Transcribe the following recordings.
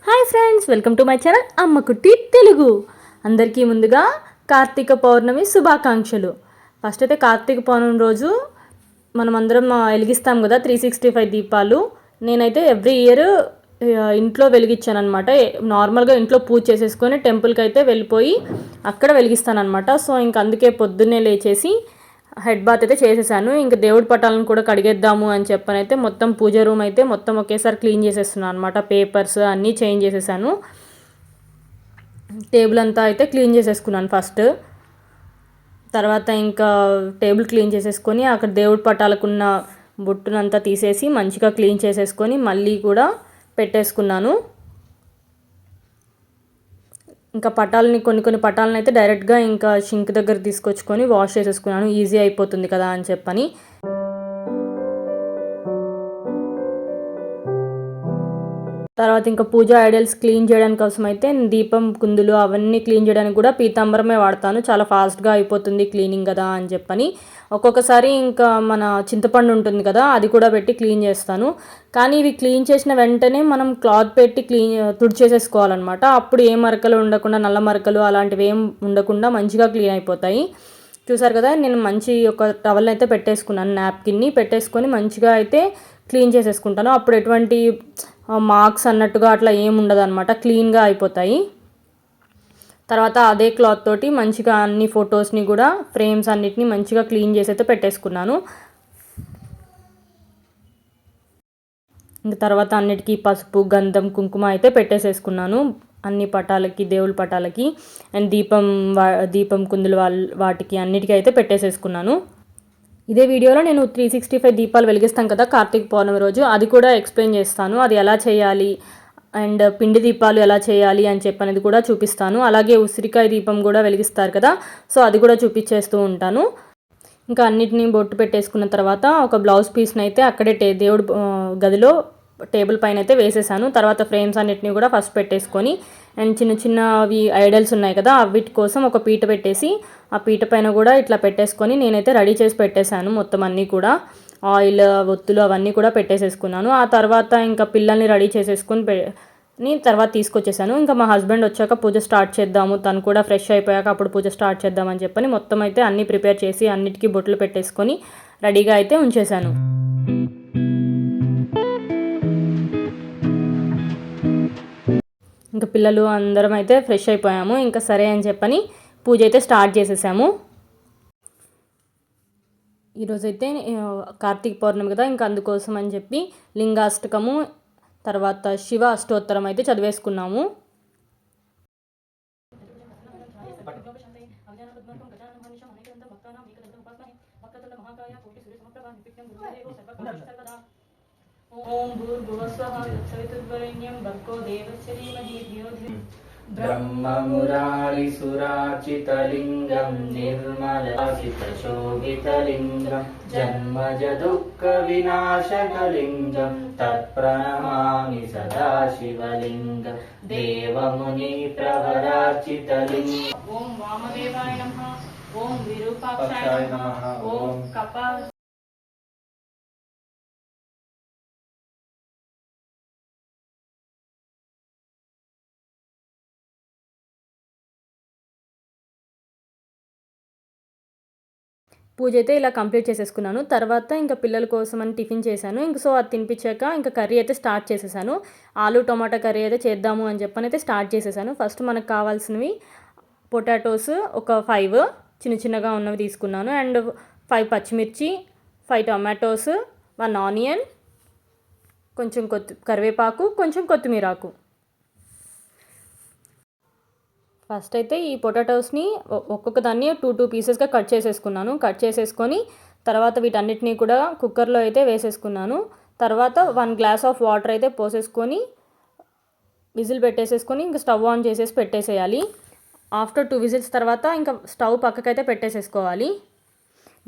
Hi friends, welcome to my channel అమ్మ కుట్టి తెలుగు. అందరికీ ముందుగా కార్తీక పౌర్ణమి శుభాకాంక్షలు. ఫస్ట్ అయితే కార్తీక పౌర్ణమి రోజు మనమందరం వెలిగిస్తాం కదా 365 దీపాలు. నేనైతే ఎవ్రీ ఇయర్ ఇంట్లో వెలిగించాను అనమాట. నార్మల్గా ఇంట్లో పూజ చేసేసుకొని టెంపుల్కి అయితే వెళ్ళిపోయి అక్కడ వెలిగిస్తాను అనమాట. సో ఇంక అందుకే పొద్దున్నే లేచేసి హెడ్ బాత్ అయితే చేసేసాను. ఇంకా దేవుడి పటాలను కూడా కడిగేద్దాము అని చెప్పనైతే మొత్తం పూజ రూమ్ అయితే మొత్తం ఒకేసారి క్లీన్ చేసేస్తున్నాను అనమాట. పేపర్స్ అన్నీ చేంజ్ చేసేసాను. టేబుల్ అంతా అయితే క్లీన్ చేసేసుకున్నాను ఫస్ట్. తర్వాత ఇంకా టేబుల్ క్లీన్ చేసేసుకొని అక్కడ దేవుడి పటాలకున్న బొట్టునంతా తీసేసి మంచిగా క్లీన్ చేసేసుకొని మళ్ళీ కూడా పెట్టేసుకున్నాను. ఇంకా పటాలని కొన్ని పటాలను అయితే డైరెక్ట్గా ఇంకా షింక్ దగ్గర తీసుకొచ్చుకొని వాష్ చేసేసుకున్నాను, ఈజీ అయిపోతుంది కదా అని చెప్పని. తర్వాత ఇంకా పూజ ఐడల్స్ క్లీన్ చేయడానికి కోసం అయితే దీపం కుందులు అవన్నీ క్లీన్ చేయడానికి కూడా పీతాంబరమే వాడతాను. చాలా ఫాస్ట్గా అయిపోతుంది క్లీనింగ్ కదా అని చెప్పని. ఒక్కొక్కసారి ఇంకా మన చింతపండు ఉంటుంది కదా, అది కూడా పెట్టి క్లీన్ చేస్తాను. కానీ ఇవి క్లీన్ చేసిన వెంటనే మనం క్లాత్ పెట్టి తుడిచేసేసుకోవాలన్నమాట. అప్పుడు ఏ మరకలు ఉండకుండా, నల్ల మరకలు అలాంటివి ఏం ఉండకుండా మంచిగా క్లీన్ అయిపోతాయి. చూసారు కదా, నేను మంచి ఒక టవల్ అయితే పెట్టేసుకున్నాను, నాప్కిన్ని పెట్టేసుకొని మంచిగా అయితే క్లీన్ చేసేసుకుంటాను. అప్పుడు ఎటువంటి మార్క్స్ అన్నట్టుగా అట్లా ఏమి ఉండదు అనమాట, క్లీన్గా అయిపోతాయి. తర్వాత అదే క్లాత్ తోటి మంచిగా అన్ని ఫొటోస్ని కూడా ఫ్రేమ్స్ అన్నిటిని మంచిగా క్లీన్ చేసి అయితే పెట్టేసుకున్నాను. ఇంకా తర్వాత అన్నిటికీ పసుపు, గంధం, కుంకుమ అయితే పెట్టేసేసుకున్నాను అన్ని పటాలకి, దేవుళ్ళ పటాలకి. అండ్ దీపం కుందులు వాటికి అన్నిటికీ అయితే పెట్టేసేసుకున్నాను. ఇదే వీడియోలో నేను 365 దీపాలు వెలిగిస్తాం కదా కార్తీక పౌర్ణమి రోజు, అది కూడా ఎక్స్ప్లెయిన్ చేస్తాను. అది ఎలా చేయాలి అండ్ పిండి దీపాలు ఎలా చేయాలి అని చెప్పనేది కూడా చూపిస్తాను. అలాగే ఉసిరికాయ దీపం కూడా వెలిగిస్తారు కదా, సో అది కూడా చూపించేస్తూ ఉంటాను. ఇంకా అన్నిటినీ బొట్టు పెట్టేసుకున్న తర్వాత ఒక బ్లౌజ్ పీస్ని అయితే అక్కడే దేవుడు గదిలో టేబుల్ పైన అయితే వేసేసాను. తర్వాత ఫ్రేమ్స్ అన్నిటిని కూడా ఫస్ట్ పెట్టేసుకొని అండ్ చిన్నవి ఐడల్స్ ఉన్నాయి కదా, వీటి కోసం ఒక పీట పెట్టేసి ఆ పీట పైన కూడా ఇట్లా పెట్టేసుకొని నేనైతే రెడీ చేసి పెట్టేశాను. మొత్తం అన్నీ కూడా ఆయిల్, ఒత్తులు అవన్నీ కూడా పెట్టేసేసుకున్నాను. ఆ తర్వాత ఇంకా పిల్లల్ని రెడీ చేసేసుకొని తర్వాత తీసుకొచ్చేసాను. ఇంకా మా హస్బెండ్ వచ్చాక పూజ స్టార్ట్ చేద్దాము, తను కూడా ఫ్రెష్ అయిపోయాక అప్పుడు పూజ స్టార్ట్ చేద్దామని చెప్పని మొత్తం అయితే అన్నీ ప్రిపేర్ చేసి అన్నిటికీ బొట్లు పెట్టేసుకొని రెడీగా అయితే ఉంచేశాను. ఇంకా పిల్లలు అందరం అయితే ఫ్రెష్ అయిపోయాము. ఇంకా సరే అని చెప్పని పూజ అయితే స్టార్ట్ చేసేసాము. ఈరోజైతే కార్తీక పౌర్ణమి కదా, ఇంకా అందుకోసం అని చెప్పి లింగాష్టకము తర్వాత శివ అష్టోత్తరం అయితే చదివేసుకున్నాము. ఓం భూర్భువస్వః తత్సవితుర్వరేణ్యం భర్గో దేవస్య ధీమహి ధియో యో బ్రహ్మమురారిసురార్చితలింగం నిర్మలసితశోభితలింగం జన్మజ దుఃఖ వినాశకలింగం తత్ప్రణమామి సదాశివలింగం దేవముని ప్రవరార్చితలింగం. ఓం వామదేవాయ నమః, ఓం విరూపాక్షాయ నమః, ఓం కపాల. పూజ అయితే ఇలా కంప్లీట్ చేసేసుకున్నాను. తర్వాత ఇంకా పిల్లల కోసం అని టిఫిన్ చేశాను. ఇంక సో అది తినిపించాక ఇంకా కర్రీ అయితే స్టార్ట్ చేసేసాను. ఆలు టొమాటో కర్రీ అయితే చేద్దాము అని చెప్పని అయితే స్టార్ట్ చేసేసాను. ఫస్ట్ మనకు కావాల్సినవి పొటాటోస్ ఒక 5 చిన్నగా ఉన్నవి తీసుకున్నాను. అండ్ 5 పచ్చిమిర్చి, 5 టొమాటోస్, 1 ఆనియన్, కొంచెం కరివేపాకు, కొంచెం కొత్తిమీరాకు. ఫస్ట్ అయితే ఈ పొటాటోస్ని ఒక్కొక్క దాన్ని 2 పీసెస్గా కట్ చేసేసుకున్నాను. కట్ చేసేసుకొని తర్వాత వీటన్నిటినీ కూడా కుక్కర్లో అయితే వేసేసుకున్నాను. తర్వాత 1 గ్లాస్ ఆఫ్ వాటర్ అయితే పోసేసుకొని విజిల్ పెట్టేసేసుకొని ఇంకా స్టవ్ ఆన్ చేసేసి పెట్టేసేయాలి. ఆఫ్టర్ 2 విజిల్స్ తర్వాత ఇంకా స్టవ్ పక్కకైతే పెట్టేసేసుకోవాలి.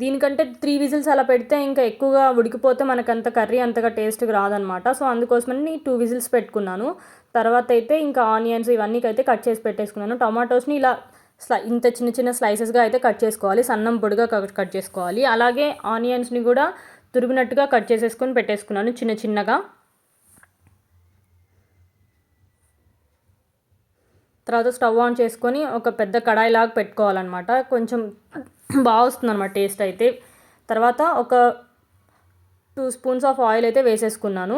దీనికంటే 3 విజిల్స్ అలా పెడితే ఇంకా ఎక్కువగా ఉడికిపోతే మనకంత కర్రీ అంతగా టేస్ట్గా రాదనమాట. సో అందుకోసమని 2 విజిల్స్ పెట్టుకున్నాను. తర్వాత అయితే ఇంకా ఆనియన్స్ ఇవన్నీ అయితే కట్ చేసి పెట్టేసుకున్నాను. టమాటోస్ని ఇలా ఇంత చిన్న స్లైసెస్గా అయితే కట్ చేసుకోవాలి, సన్నం పొడిగా కట్ చేసుకోవాలి. అలాగే ఆనియన్స్ని కూడా తురిమినట్టుగా కట్ చేసేసుకొని పెట్టేసుకున్నాను చిన్నగా. తర్వాత స్టవ్ ఆన్ చేసుకొని ఒక పెద్ద కడాయిలాగా పెట్టుకోవాలన్నమాట. కొంచెం బాగా వస్తుందన్నమాట టేస్ట్ అయితే. తర్వాత ఒక 2 స్పూన్స్ ఆఫ్ ఆయిల్ అయితే వేసేసుకున్నాను.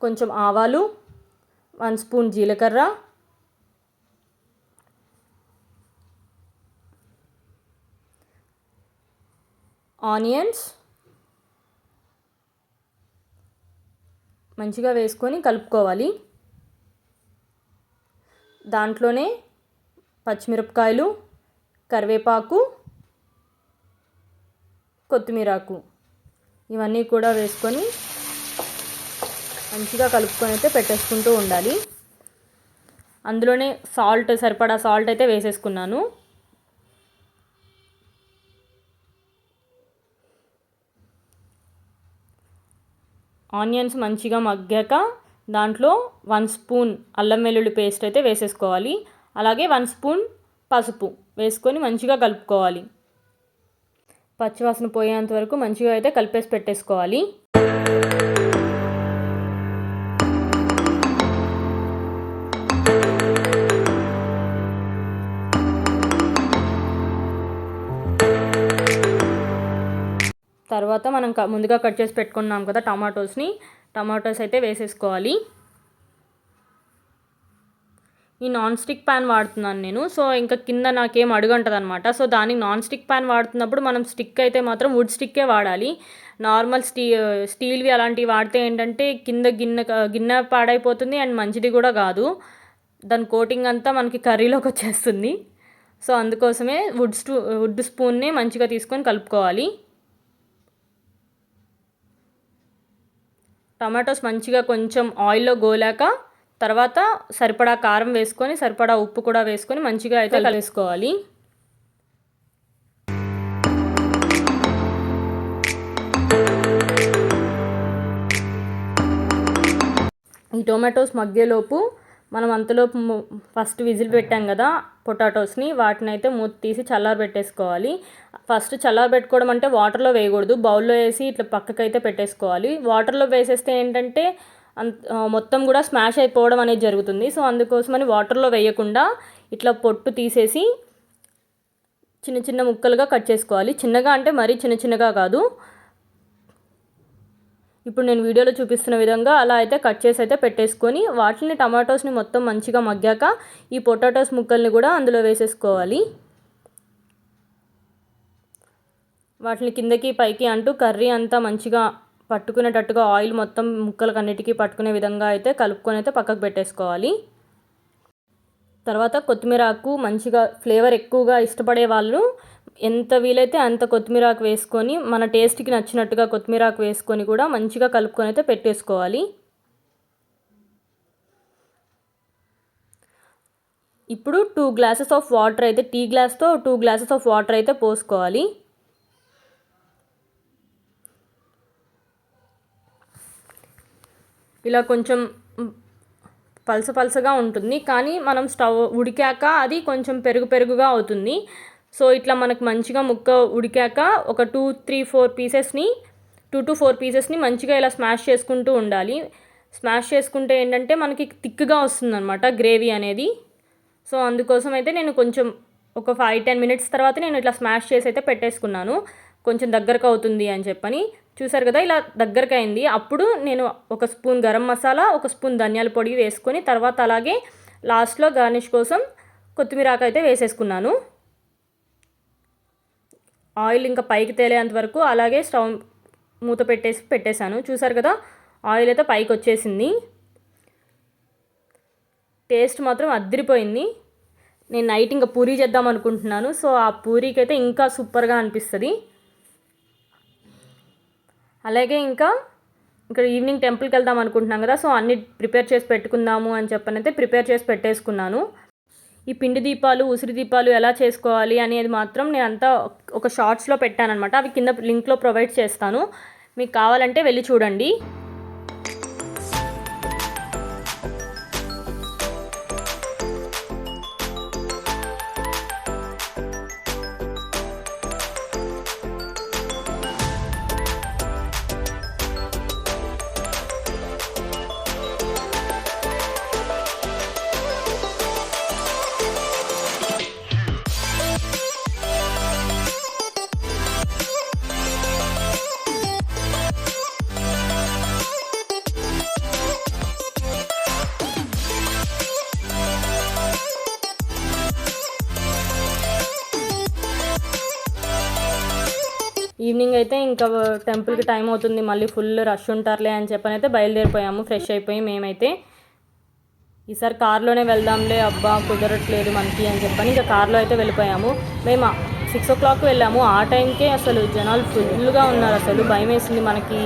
కొంచెం ఆవాలు, 1 స్పూన్ జీలకర్ర, ఆనియన్స్ మంచిగా వేసుకొని కలుపుకోవాలి. దాంట్లోనే పచ్చిమిరపకాయలు, కరివేపాకు, కొత్తిమీరాకు ఇవన్నీ కూడా వేసుకొని మంచిగా కలుపుకొని అయితే పెట్టేసుకుంటూ ఉండాలి. అందులోనే సరిపడా సాల్ట్ అయితే వేసేసుకున్నాను. ఆనియన్స్ మంచిగా మగ్గాక దాంట్లో 1 స్పూన్ అల్లం వెల్లుల్లి పేస్ట్ అయితే వేసేసుకోవాలి. అలాగే 1 స్పూన్ పసుపు వేసుకొని మంచిగా కలుపుకోవాలి. పచ్చివాసన పోయేంత వరకు మంచిగా అయితే కలిపేసి పెట్టేసుకోవాలి. తర్వాత మనం ముందుగా కట్ చేసి పెట్టుకున్నాం కదా టమాటోస్ అయితే వేసేసుకోవాలి. ఈ నాన్ స్టిక్ ప్యాన్ వాడుతున్నాను నేను. సో ఇంకా కింద నాకేం అడుగంటది అనమాట. సో దానికి నాన్ స్టిక్ ప్యాన్ వాడుతున్నప్పుడు మనం స్టిక్ అయితే మాత్రం వుడ్ స్టిక్కే వాడాలి. నార్మల్ స్టీల్వి అలాంటివి వాడితే ఏంటంటే కింద గిన్నె పాడైపోతుంది అండ్ మంచిది కూడా కాదు. దాని కోటింగ్ అంతా మనకి కర్రీలోకి వచ్చేస్తుంది. సో అందుకోసమే వుడ్ స్పూన్నే మంచిగా తీసుకొని కలుపుకోవాలి. టమాటోస్ మంచిగా కొంచెం ఆయిల్లో గోలాక తర్వాత సరిపడా కారం వేసుకొని సరిపడా ఉప్పు కూడా వేసుకొని మంచిగా అయితే కలిపేసుకోవాలి. ఈ టొమాటోస్ మగ్గేలోపు మనం అంతలోపు ఫస్ట్ విజిల్ పెట్టాం కదా పొటాటోస్ని, వాటిని అయితే మూత తీసి చల్లారబెట్టేసుకోవాలి. ఫస్ట్ చల్లారబెట్టుకోవడం అంటే వాటర్లో వేయకూడదు, బౌల్లో వేసి ఇట్లా పక్కకైతే పెట్టేసుకోవాలి. వాటర్లో వేసేస్తే ఏంటంటే మొత్తం కూడా స్మాష్ అయిపోవడం అనేది జరుగుతుంది. సో అందుకోసమని వాటర్లో వేయకుండా ఇట్లా పొట్టు తీసేసి చిన్న చిన్న ముక్కలుగా కట్ చేసుకోవాలి. చిన్నగా అంటే మరీ చిన్నగా కాదు. ఇప్పుడు నేను వీడియోలో చూపిస్తున్న విధంగా అలా అయితే కట్ చేసి అయితే పెట్టేసుకొని వాటిని టమాటోస్ని మొత్తం మంచిగా మగ్గాక ఈ పొటాటోస్ ముక్కల్ని కూడా అందులో వేసేసుకోవాలి. వాటిని కిందకి పైకి అంటూ కర్రీ అంతా మంచిగా పట్టుకునేటట్టుగా ఆయిల్ మొత్తం ముక్కలకు అన్నిటికీ పట్టుకునే విధంగా అయితే కలుపుకొని అయితే పక్కకు పెట్టేసుకోవాలి. తర్వాత కొత్తిమీర ఆకు మంచిగా ఫ్లేవర్ ఎక్కువగా ఇష్టపడే వాళ్ళు ఎంత వీలైతే అంత కొత్తిమీర ఆకు వేసుకొని మన టేస్ట్కి నచ్చినట్టుగా కొత్తిమీర ఆకు వేసుకొని కూడా మంచిగా కలుపుకొని అయితే పెట్టేసుకోవాలి. ఇప్పుడు 2 గ్లాసెస్ ఆఫ్ వాటర్ అయితే టీ గ్లాస్తో 2 గ్లాసెస్ ఆఫ్ వాటర్ అయితే పోసుకోవాలి. ఇలా కొంచెం పలసగా ఉంటుంది, కానీ మనం స్టవ్ ఉడికాక అది కొంచెం పెరుగుగా అవుతుంది. సో ఇట్లా మనకు మంచిగా ముక్క ఉడికాక ఒక 2 to 4 పీసెస్ని మంచిగా ఇలా స్మాష్ చేసుకుంటూ ఉండాలి. స్మాష్ చేసుకుంటే ఏంటంటే మనకి థిక్గా వస్తుందన్నమాట గ్రేవీ అనేది. సో అందుకోసం అయితే నేను కొంచెం ఒక 5-10 మినిట్స్ తర్వాత నేను ఇట్లా స్మాష్ చేసి అయితే పెట్టేసుకున్నాను, కొంచెం దగ్గరకు అవుతుంది అని చెప్పని. చూసారు కదా ఇలా దగ్గరకు అయింది. అప్పుడు నేను 1 స్పూన్ గరం మసాలా, 1 స్పూన్ ధనియాల పొడి వేసుకొని తర్వాత అలాగే లాస్ట్లో గార్నిష్ కోసం కొత్తిమీర ఆకు అయితే వేసేసుకున్నాను. ఆయిల్ ఇంకా పైకి తేలేంత వరకు అలాగే స్టవ్ మూత పెట్టేశాను. చూసారు కదా ఆయిల్ అయితే పైకి వచ్చేసింది. టేస్ట్ మాత్రం అదిరిపోయింది. నేను నైట్ ఇంకా పూరీ చేద్దాం అనుకుంటున్నాను. సో ఆ పూరీకి అయితే ఇంకా సూపర్గా అనిపిస్తుంది. అలాగే ఇక్కడ ఈవినింగ్ టెంపుల్కి వెళ్దాం అనుకుంటున్నాం కదా, సో అన్నీ ప్రిపేర్ చేసి పెట్టుకుందాము అని చెప్పనైతే ప్రిపేర్ చేసి పెట్టేసుకున్నాను. ఈ పిండి దీపాలు, ఉసిరి దీపాలు ఎలా చేసుకోవాలి అనేది మాత్రం నేను అంతా ఒక షార్ట్స్లో పెట్టానమాట. అవి కింద లింక్లో ప్రొవైడ్ చేస్తాను, మీకు కావాలంటే వెళ్ళి చూడండి. ఈవినింగ్ అయితే ఇంకా టెంపుల్కి టైం అవుతుంది, మళ్ళీ ఫుల్ రష్ ఉంటారులే అని చెప్పని అయితే బయలుదేరిపోయాము. ఫ్రెష్ అయిపోయి మేమైతే ఈసారి కార్లోనే వెళ్దాంలే, అబ్బా కుదరట్లేదు మనకి అని చెప్పని ఇంకా కార్లో అయితే వెళ్ళిపోయాము. మేము 6 o'clock వెళ్ళాము. ఆ టైంకే అసలు జనాలు ఫుల్గా ఉన్నారు. అసలు భయం వేసింది మనకి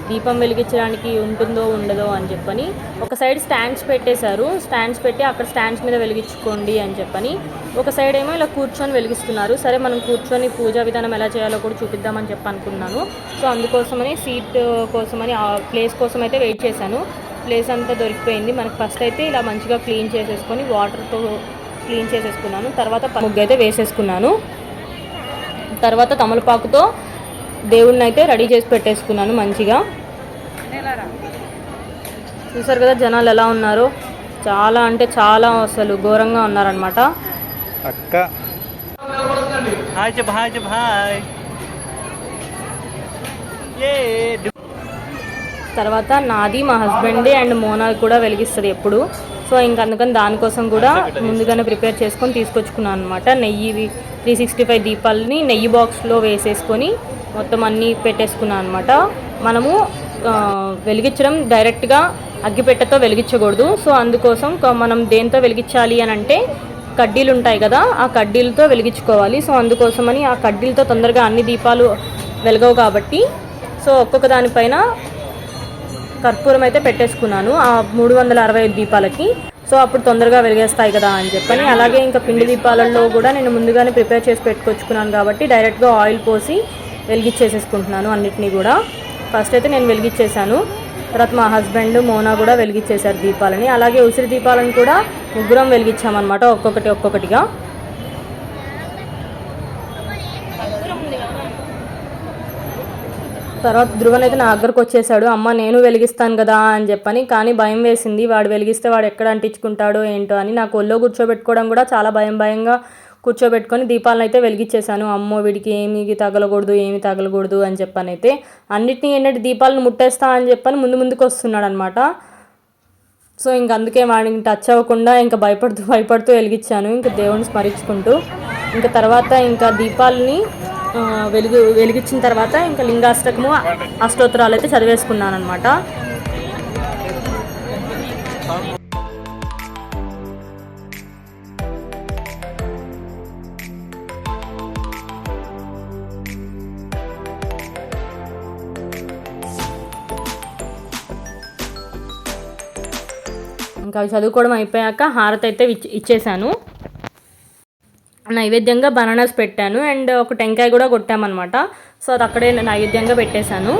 దీపం వెలిగించడానికి ఉంటుందో ఉండదో అని చెప్పని. ఒక సైడ్ స్టాండ్స్ పెట్టేశారు, స్టాండ్స్ పెట్టి అక్కడ స్టాండ్స్ మీద వెలిగించుకోండి అని చెప్పని. ఒక సైడ్ ఏమో ఇలా కూర్చొని వెలిగిస్తున్నారు. సరే మనం కూర్చొని పూజా విధానం ఎలా చేయాలో కూడా చూపిద్దామని చెప్పి అనుకున్నాను. సో అందుకోసమని సీట్ కోసమని ఆ ప్లేస్ కోసం అయితే వెయిట్ చేశాను. ప్లేస్ అంతా దొరికిపోయింది మనకి. ఫస్ట్ అయితే ఇలా మంచిగా క్లీన్ చేసేసుకొని వాటర్తో క్లీన్ చేసేసుకున్నాను. తర్వాత ముగ్గు అయితే వేసేసుకున్నాను. తర్వాత తమలపాకుతో దేవుడిని అయితే రెడీ చేసి పెట్టేసుకున్నాను మంచిగా. చూసారు కదా జనాలు ఎలా ఉన్నారో, చాలా అంటే చాలా అసలు ఘోరంగా ఉన్నారనమాట. అక్క హాయ్ చెప్ప హాయ్ చెప్ప హాయ్. తర్వాత నాది, మా హస్బెండ్ అండ్ మోనా కూడా వెలిగిస్తుంది ఎప్పుడు. సో ఇంక అందుకని దానికోసం కూడా ముందుగానే ప్రిపేర్ చేసుకొని తీసుకొచ్చుకున్నాను అనమాట. నెయ్యి 365 దీపాలని నెయ్యి బాక్స్లో వేసేసుకొని మొత్తం అన్నీ పెట్టేసుకున్నాను అనమాట. మనము వెలిగించడం డైరెక్ట్గా అగ్గిపెట్టెతో వెలిగించకూడదు. సో అందుకోసం మనం దేంతో వెలిగించాలి అని అంటే కడ్డీలు ఉంటాయి కదా, ఆ కడ్డీలతో వెలిగించుకోవాలి. సో అందుకోసమని ఆ కడ్డీలతో తొందరగా అన్ని దీపాలు వెలగవు కాబట్టి సో ఒక్కొక్క దానిపైన కర్పూరం అయితే పెట్టేసుకున్నాను ఆ 365 దీపాలకి. సో అప్పుడు తొందరగా వెలిగేస్తాయి కదా అని చెప్పని. అలాగే ఇంకా పిండి దీపాలలో కూడా నేను ముందుగానే ప్రిపేర్ చేసి పెట్టుకొచ్చుకున్నాను కాబట్టి డైరెక్ట్గా ఆయిల్ పోసి వెలిగించేసేసుకుంటున్నాను అన్నిటినీ కూడా. ఫస్ట్ అయితే నేను వెలిగించేసాను, తర్వాత మా హస్బెండ్ మోనా కూడా వెలిగించేశారు దీపాలని. అలాగే ఉసిరి దీపాలను కూడా ముగ్గురం వెలిగించామన్నమాట, ఒక్కొక్కటిగా. తర్వాత ధ్రువన్ అయితే నా దగ్గరకు వచ్చేసాడు, అమ్మ నేను వెలిగిస్తాను కదా అని చెప్పని. కానీ భయం వేసింది, వాడు వెలిగిస్తే వాడు ఎక్కడ అంటించుకుంటాడో ఏంటో అని. నాకు ఒళ్ళో కూర్చోబెట్టుకోవడం కూడా చాలా భయంగా కూర్చోబెట్టుకొని దీపాలను అయితే వెలిగించేశాను. అమ్మో వీడికి ఏమి తగలకూడదు అని చెప్పని అయితే అన్నిటినీ ఏంటంటే దీపాలను ముట్టేస్తా అని చెప్పని ముందుకు వస్తున్నాడు అనమాట. సో ఇంక అందుకే వాడిని టచ్ అవ్వకుండా ఇంకా భయపడుతూ వెలిగించాను, ఇంకా దేవుడిని స్మరించుకుంటూ. ఇంకా తర్వాత ఇంకా దీపాలని వెలిగించిన తర్వాత ఇంకా లింగాష్టకము అష్టోత్తరాలు అయితే చదివేసుకున్నాను అనమాట. ఇంకా అవి చదువుకోవడం అయిపోయాక హారతి అయితే ఇచ్చేసాను. నైవేద్యంగా బనానాస్ పెట్టాను అండ్ ఒక టెంకాయ కూడా కొట్టామన్నమాట. సో అది అక్కడే నైవేద్యంగా పెట్టేశాను.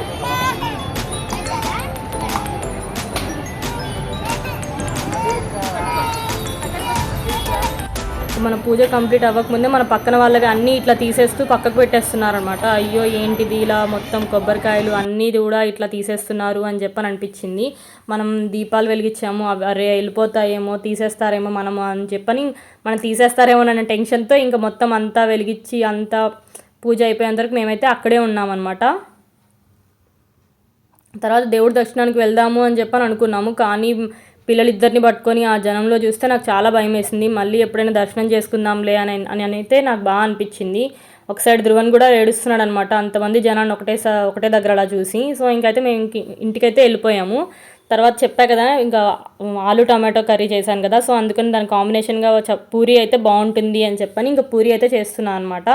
మన పూజ కంప్లీట్ అవ్వకముందే మన పక్కన వాళ్ళకి అన్నీ ఇట్లా తీసేస్తూ పక్కకు పెట్టేస్తున్నారనమాట. అయ్యో ఏంటిది ఇలా మొత్తం కొబ్బరికాయలు అన్నీ కూడా ఇట్లా తీసేస్తున్నారు అని చెప్పని అనిపించింది. మనం దీపాలు వెలిగించాము, అరే వెళ్ళిపోతాయేమో, తీసేస్తారేమో మనము అని చెప్పని, మనం తీసేస్తారేమో అన్న టెన్షన్తో ఇంకా మొత్తం అంతా వెలిగించి అంతా పూజ అయిపోయేంత వరకు మేమైతే అక్కడే ఉన్నామన్నమాట. తర్వాత దేవుడి దర్శనానికి వెళ్దాము అని చెప్పని అనుకున్నాము, కానీ పిల్లలిద్దరిని పట్టుకొని ఆ జనంలో చూస్తే నాకు చాలా భయం వేసింది. మళ్ళీ ఎప్పుడైనా దర్శనం చేసుకుందాంలే అని అయితే నాకు బాగా అనిపించింది. ఒక సైడ్ ధ్రువన్ కూడా ఏడుస్తున్నాడు అనమాట, అంతమంది జనాన్ని ఒకటే దగ్గర అలా చూసి. సో ఇంకైతే మేము ఇంటికైతే వెళ్ళిపోయాము. తర్వాత చెప్పా కదా ఇంకా ఆలు టమాటో కర్రీ చేశాను కదా, సో అందుకని దాని కాంబినేషన్గా పూరి అయితే బాగుంటుంది అని చెప్పని ఇంకా పూరి అయితే చేస్తున్నాను అనమాట.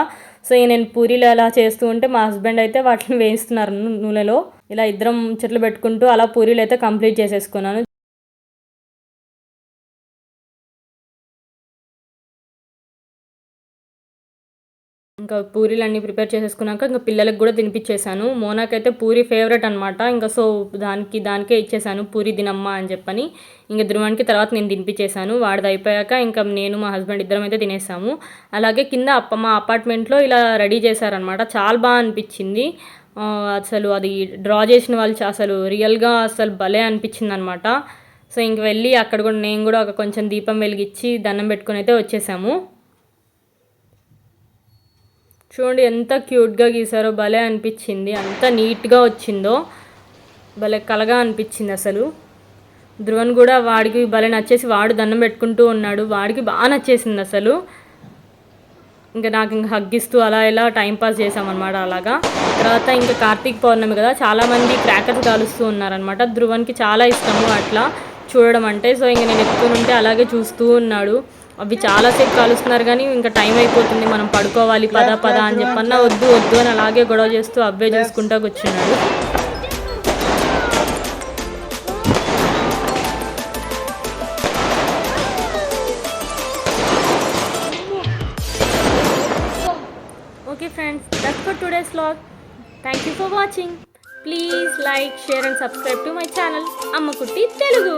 సో నేను పూరీలు అలా చేస్తూ ఉంటే మా హస్బెండ్ అయితే వాటిని వేయిస్తున్నారు నూనెలో. ఇలా ఇద్దరం చెట్లు పెట్టుకుంటూ అలా పూరీలు అయితే కంప్లీట్ చేసేసుకున్నాను. ఇంకా పూరీలు అన్నీ ప్రిపేర్ చేసేసుకున్నాక ఇంకా పిల్లలకు కూడా తినిపించేశాను. మోనాకైతే పూరి ఫేవరెట్ అనమాట, ఇంకా సో దానికే ఇచ్చేసాను, పూరి తినమ్మా అని చెప్పని. ఇంకా ధ్రువానికి తర్వాత నేను తినిపించేశాను. వాడిది అయిపోయాక ఇంకా నేను మా హస్బెండ్ ఇద్దరం అయితే తినేసాము. అలాగే కింద మా అపార్ట్మెంట్లో ఇలా రెడీ చేశారనమాట, చాలా బాగా అనిపించింది. అసలు అది డ్రా చేసిన వాళ్ళు అసలు రియల్గా అసలు భలే అనిపించింది అనమాట. సో ఇంక వెళ్ళి అక్కడ కూడా నేను కూడా ఒక కొంచెం దీపం వెలిగించి దండం పెట్టుకుని అయితే వచ్చేసాము. చూడండి ఎంత క్యూట్గా గీసారో, భలే అనిపించింది, అంత నీట్గా వచ్చిందో, భలే కలగా అనిపించింది అసలు. ధ్రువన్ కూడా వాడికి భలే నచ్చేసి వాడు దండం పెట్టుకుంటూ ఉన్నాడు, వాడికి బాగా నచ్చేసింది అసలు. ఇంకా నాకు ఇంకా హగ్గిస్తూ అలా ఇలా టైంపాస్ చేసామన్నమాట. అలాగా తర్వాత ఇంకా కార్తీక పౌర్ణమి కదా, చాలామంది క్రాకర్స్ కాలుస్తూ ఉన్నారనమాట. ధ్రువన్కి చాలా ఇష్టము అట్లా చూడడం అంటే. సో ఇంక నేను ఎత్తుకుంటే అలాగే చూస్తూ ఉన్నాడు. అవి చాలాసేపు కాలుస్తున్నారు కానీ ఇంకా టైం అయిపోతుంది, మనం పడుకోవాలి, పద పద అని చెప్పన్నా వద్దు వద్దు అని అలాగే గొడవ చేస్తూ అవే చూసుకుంటా కూర్చున్నాడు. Okay friends, that's for today's vlog. Thank you for watching. Please like, share and subscribe to my channel Amma Kutti Telugu.